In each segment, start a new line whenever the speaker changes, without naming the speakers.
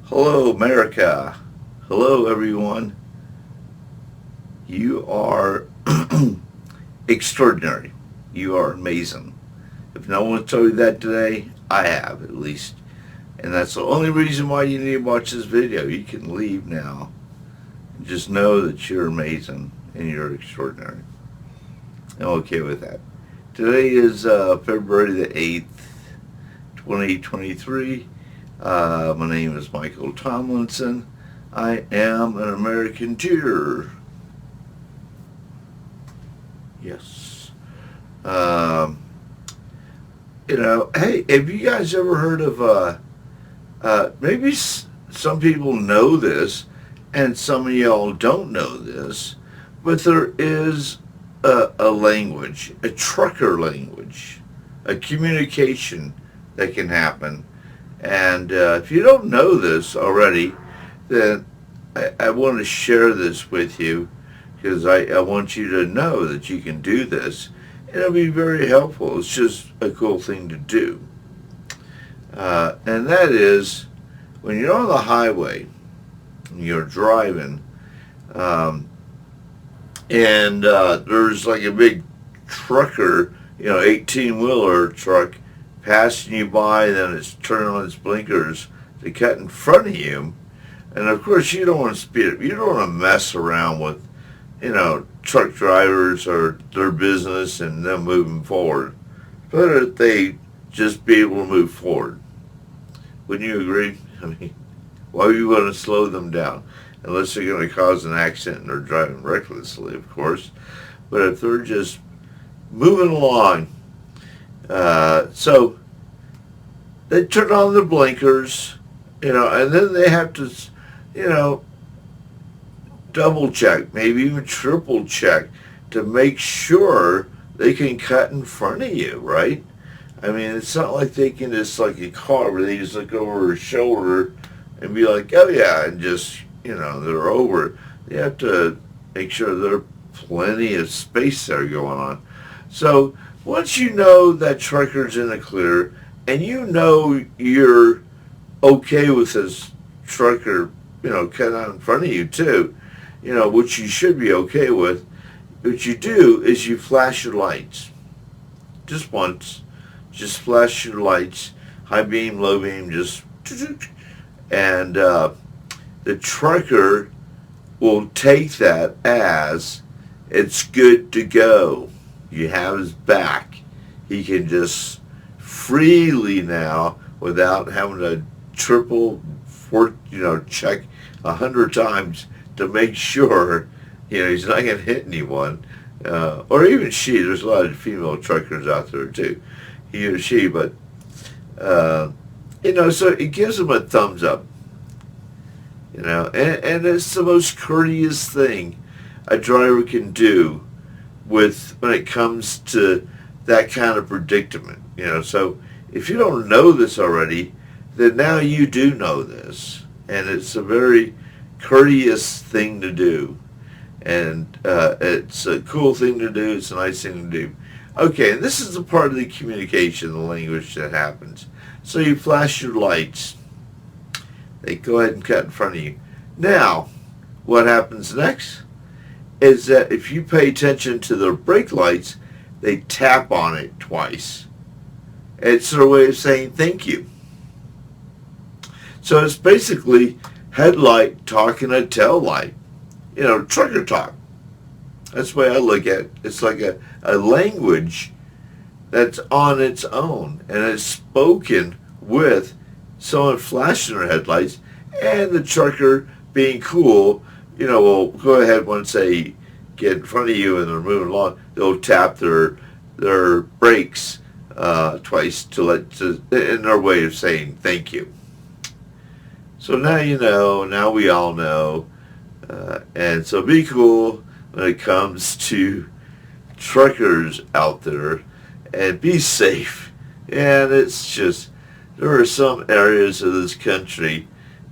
Hello, America. Hello, everyone. You are extraordinary. You are amazing. If no one told you that today, I have at least. And that's the only reason why you need to watch this video. You can leave now. Just know that you're amazing and you're extraordinary. I'm okay with that. Today is February the 8th, 2023. My name is Michael Tomlinson. I am an American teacher. Yes. Hey, have you guys ever heard of, maybe some people know this, and some of y'all don't know this, but there is a language, a trucker language, a communication that can happen. And if you don't know this already, then I want to share this with you because I want you to know that you can do this. And it'll be very helpful. It's just a cool thing to do. And that is, when you're on the highway, you're driving, and there's like a big trucker, 18-wheeler truck passing you by, then it's turning on its blinkers to cut in front of you. And of course you don't want to speed up. You don't want to mess around with, truck drivers or their business and them moving forward. But they just be able to move forward. Wouldn't you agree? I mean, why are you going to slow them down? Unless they're going to cause an accident and they're driving recklessly, of course. But if they're just moving along, so they turn on the blinkers, and then they have to, double check, maybe even triple check to make sure they can cut in front of you, right? I mean, it's not like they can just, like a car where they just look over their shoulder and be like, oh yeah, and just, they're over. They have to make sure there's plenty of space there going on. So once you know that trucker's in the clear and you're okay with this trucker, cutting out in front of you too, which you should be okay with, what you do is you flash your lights. Just once. Just flash your lights. High beam, low beam, just... And the trucker will take that as it's good to go. You have his back. He can just freely now, without having to check 100 times to make sure, he's not going to hit anyone. Or even she. There's a lot of female truckers out there too. He or she, but, so it gives them a thumbs up. And it's the most courteous thing a driver can do when it comes to that kind of predicament. So if you don't know this already, then now you do know this, and it's a very courteous thing to do, and it's a cool thing to do. It's a nice thing to do. Okay, and this is the part of the communication, the language that happens. So you flash your lights. They go ahead and cut in front of you. Now, what happens next is that if you pay attention to their brake lights, they tap on it twice. It's their way of saying thank you. So it's basically headlight talking to tail light. Trucker talk. That's the way I look at it. It's like a language that's on its own, and it's spoken with someone flashing their headlights and the trucker being cool, will go ahead once they get in front of you and they're moving along, they'll tap their brakes twice in their way of saying thank you. So now now we all know, and so be cool when it comes to truckers out there, and be safe. And it's just, there are some areas of this country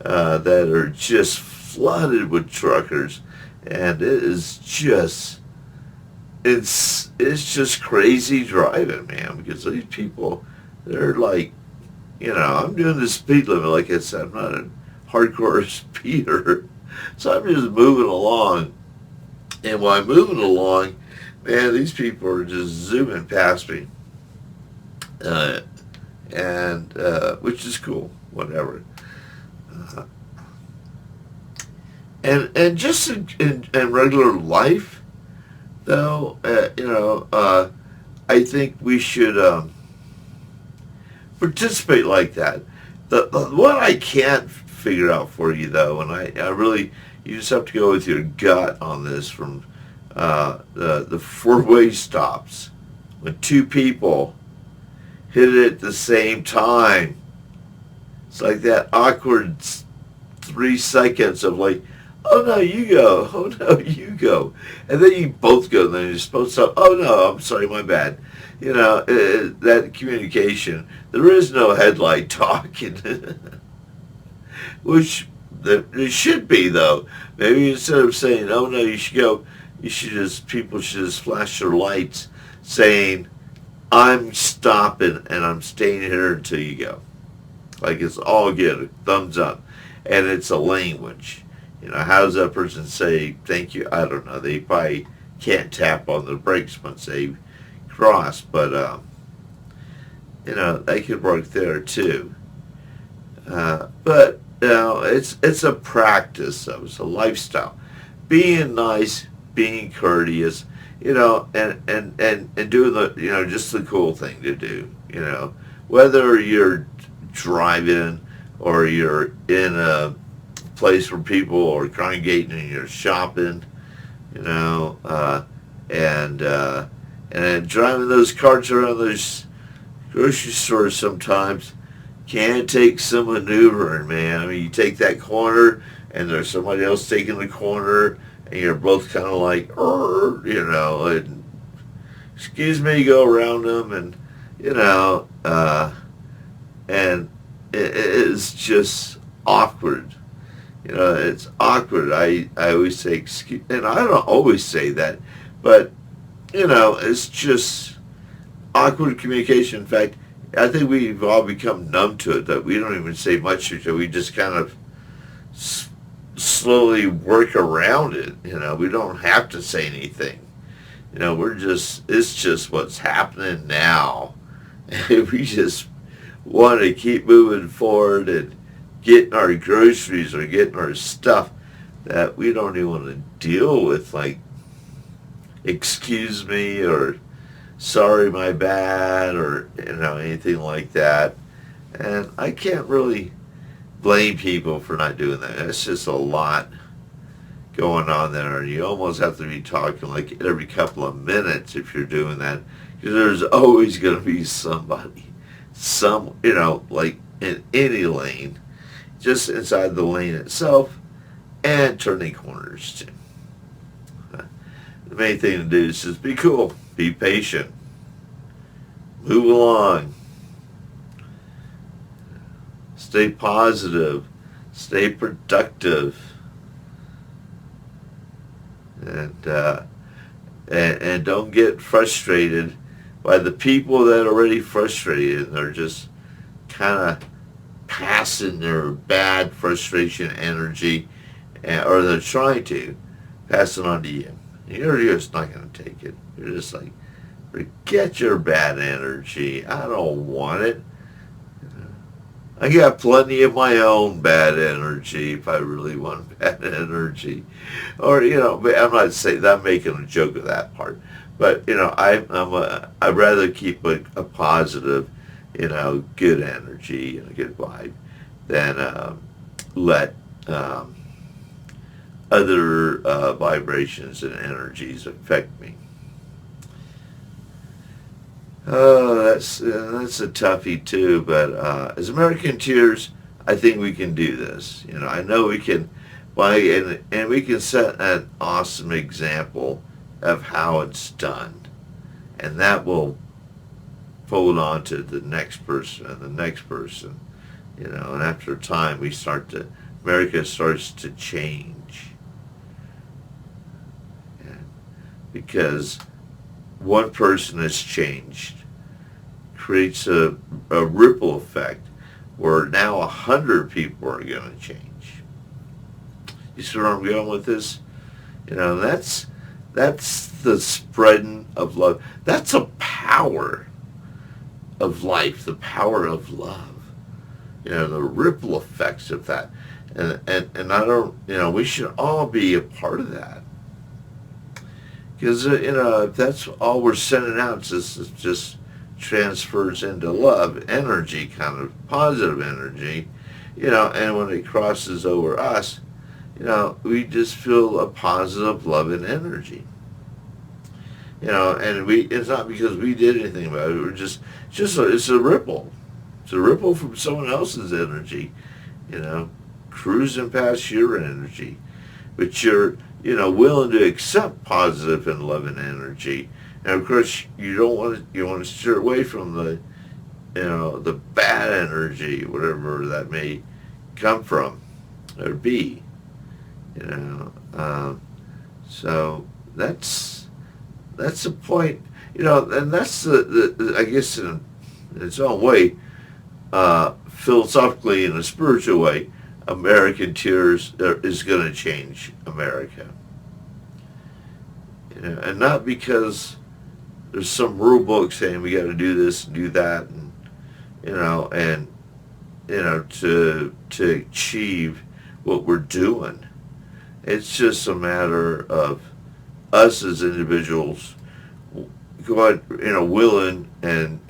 that are just flooded with truckers, and it's just crazy driving, man, because these people, they're like I'm doing the speed limit. Like I said, I'm not a hardcore speeder. So I'm just moving along. And while I'm moving along, man, these people are just zooming past me. Uh, and which is cool, whatever. Uh, and just in regular life, though, I think we should participate like that. What I can't figure out for you, though, and I really, you just have to go with your gut on this from the four-way stops. When two people hit it at the same time, it's like that awkward 3 seconds of like, oh no, you go, oh no, you go. And then you both go, and then you're supposed to, oh no, I'm sorry, my bad. That communication, there is no headlight talking, which there should be though. Maybe instead of saying, oh no, you should go, people should just flash their lights saying, I'm stopping and I'm staying here until you go. Like it's all good, thumbs up. And it's a language. How does that person say thank you? I don't know. They probably can't tap on the brakes once they cross, but they could work there too. But it's a practice. Though. It's a lifestyle. Being nice, being courteous, and doing the just the cool thing to do. Whether you're driving or you're in a place where people are congregating and you're shopping, and then driving those carts around those grocery stores sometimes can take some maneuvering, man. I mean, you take that corner and there's somebody else taking the corner and you're both kind of like, and excuse me, go around them and, and it is just awkward. It's awkward. I always say excuse, and I don't always say that, but it's just awkward communication. In fact, I think we've all become numb to it. That we don't even say much until we just kind of slowly work around it. We don't have to say anything. It's just what's happening now, and we just want to keep moving forward and getting our groceries or getting our stuff that we don't even want to deal with, like excuse me or sorry my bad or anything like that. And I can't really blame people for not doing that. It's just a lot going on there, and you almost have to be talking like every couple of minutes if you're doing that, because there's always going to be somebody like in any lane, just inside the lane itself, and turning corners too. The main thing to do is just be cool, be patient, move along, stay positive, stay productive, and don't get frustrated by the people that are already frustrated and they're just kind of passing their bad frustration energy, or they're trying to pass it on to you. You're just not going to take it. You're just like, forget your bad energy. I don't want it. I got plenty of my own bad energy if I really want bad energy. Or, I'm not saying that, I'm making a joke of that part. But, I'd rather keep a positive, good energy and a good vibe than let other vibrations and energies affect me. Oh, that's a toughie too. But as Americans, I think we can do this. I know we can, and we can set an awesome example of how it's done, and that will fold on to the next person and the next person. And after a time, America starts to change, because one person has changed, creates a ripple effect where now 100 people are going to change. You see where I'm going with this? That's the spreading of love. That's a power of life, the power of love. The ripple effects of that. And I don't, we should all be a part of that. Because, if that's all we're sending out, it just transfers into love, energy, kind of positive energy, and when it crosses over us, we just feel a positive love and energy. And it's not because we did anything about it. It's a ripple. It's a ripple from someone else's energy, cruising past your energy. But you're, willing to accept positive and loving energy. And of course, you want to steer away from the bad energy, whatever that may come from or be. So that's the point, and that's the I guess in its own way, philosophically in a spiritual way, American Tears is going to change America. And not because there's some rule book saying we got to do this and do that, and to achieve what we're doing. It's just a matter of us as individuals going, willing and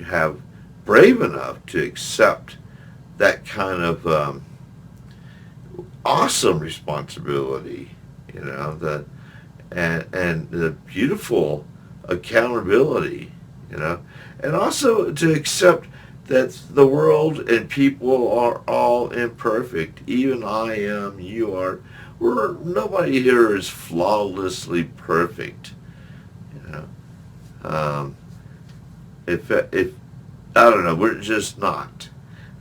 have brave enough to accept that kind of awesome responsibility, and the beautiful accountability, and also to accept that the world and people are all imperfect. Even I am, you are. Nobody here is flawlessly perfect. If I don't know, we're just not.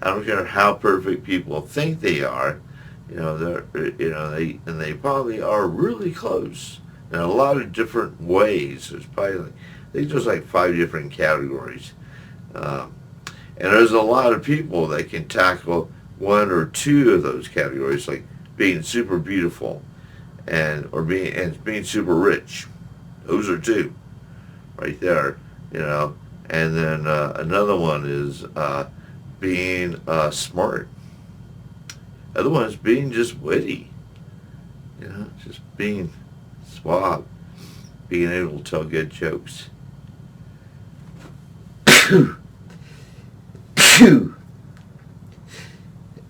I don't care how perfect people think they are. They probably are really close in a lot of different ways. There's probably there's like 5 different categories. And there's a lot of people that can tackle 1 or 2 of those categories, like being super beautiful and being super rich. Those are 2 right there, And then another one is being smart. Other one is being just witty, just being suave, being able to tell good jokes.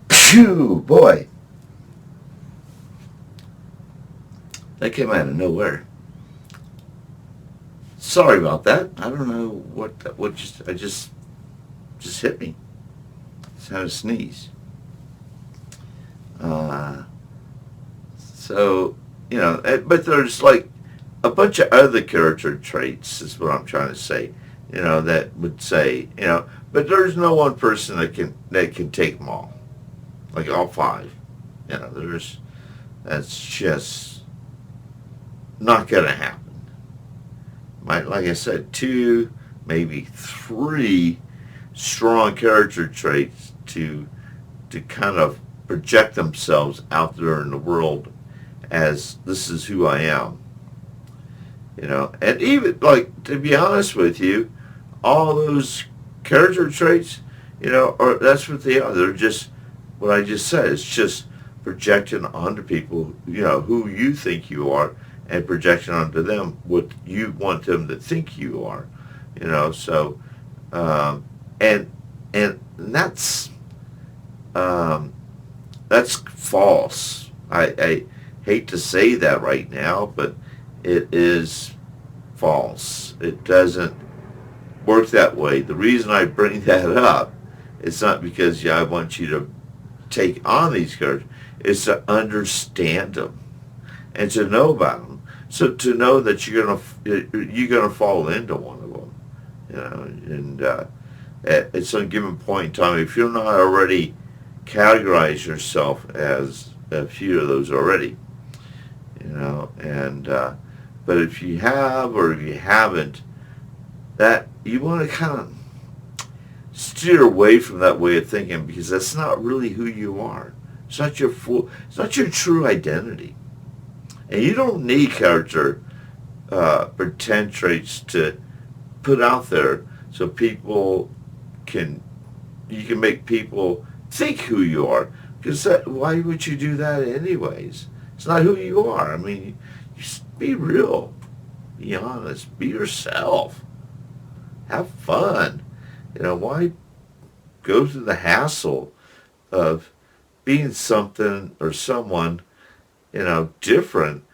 Phew, boy. That came out of nowhere. Sorry about that. I don't know what just hit me. Just had a sneeze. But there's like a bunch of other character traits, is what I'm trying to say. That would say, but there's no one person that can take them all, like all 5. That's just not gonna happen. Like I said, 2, maybe 3 strong character traits to kind of project themselves out there in the world as this is who I am. And even, like, to be honest with you, all those character traits, that's what they are. They're just what I just said. It's just projecting onto people, who you think you are, and projecting onto them what you want them to think you are. So, and that's false. I hate to say that right now, but it is false. It doesn't work that way. The reason I bring that up, it's not because I want you to take on these characters. It's to understand them and to know about them. So to know that you're gonna fall into one of them, and at some given point in time, if you're not already categorize yourself as a few of those already, but if you have or if you haven't, that you want to kind of steer away from that way of thinking because that's not really who you are. It's not your full. It's not your true identity, and you don't need character pretend traits to put out there so people can. You can make people think who you are because why would you do that anyways? It's not who you are. I mean, you just be real, be honest, be yourself, have fun. Why go through the hassle of being something or someone, different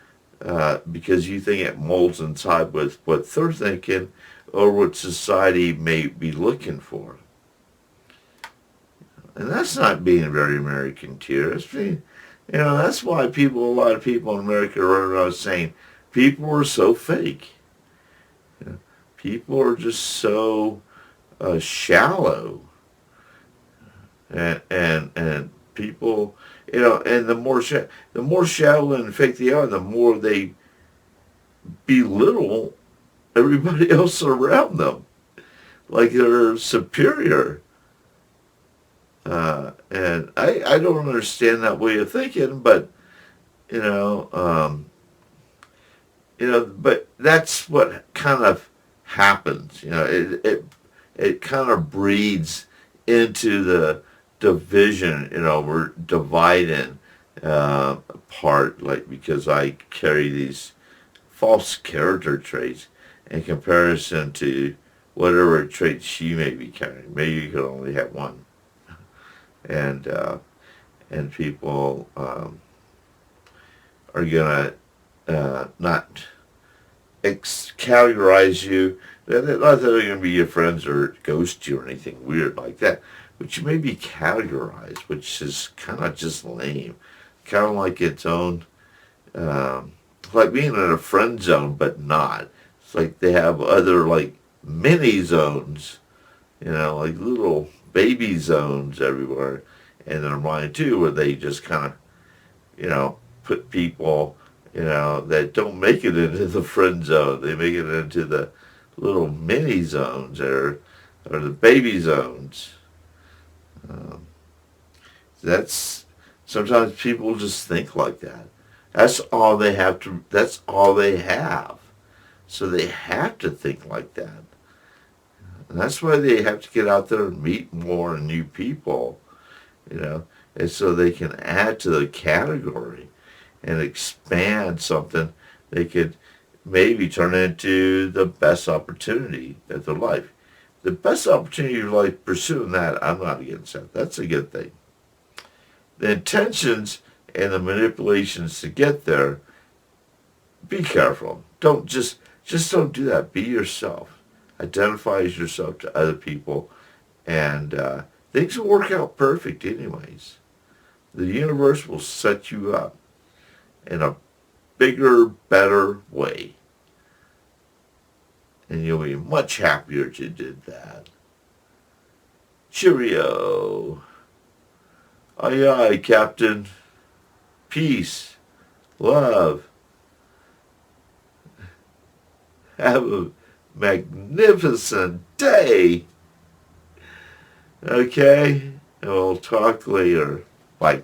because you think it molds inside with what they're thinking or what society may be looking for. And that's not being very American, too. It's being, that's why a lot of people in America are around saying people are so fake. People are just so shallow. And people, and the more shallow and fake they are, the more they belittle everybody else around them, like they're superior. And I don't understand that way of thinking, but but that's what kind of happens. It kind of breeds into the division. We're dividing apart, like because I carry these false character traits in comparison to whatever traits you may be carrying. Maybe you could only have one, and people are gonna not categorize you. Not that they're going to be your friends or ghost you or anything weird like that, but you may be categorized, which is kind of just lame. Kind of like its own, like being in a friend zone, but not. It's like they have other like mini zones, like little baby zones everywhere in their mind too, where they just kind of, put people, that don't make it into the friend zone. They make it into the little mini zones or the baby zones. That's sometimes people just think like that. That's all they have to. That's all they have. So they have to think like that. And that's why they have to get out there and meet more new people, and so they can add to the category and expand something they could maybe turn into the best opportunity of their life. The best opportunity of your life, pursuing that, I'm not against that. That's a good thing. The intentions and the manipulations to get there, be careful. Don't just don't do that. Be yourself. Identify as yourself to other people, and things will work out perfect anyways. The universe will set you up in a bigger, better way. And you'll be much happier that you did that. Cheerio. Aye, aye, Captain. Peace. Love. Have a magnificent day. Okay? And we'll talk later. Bye.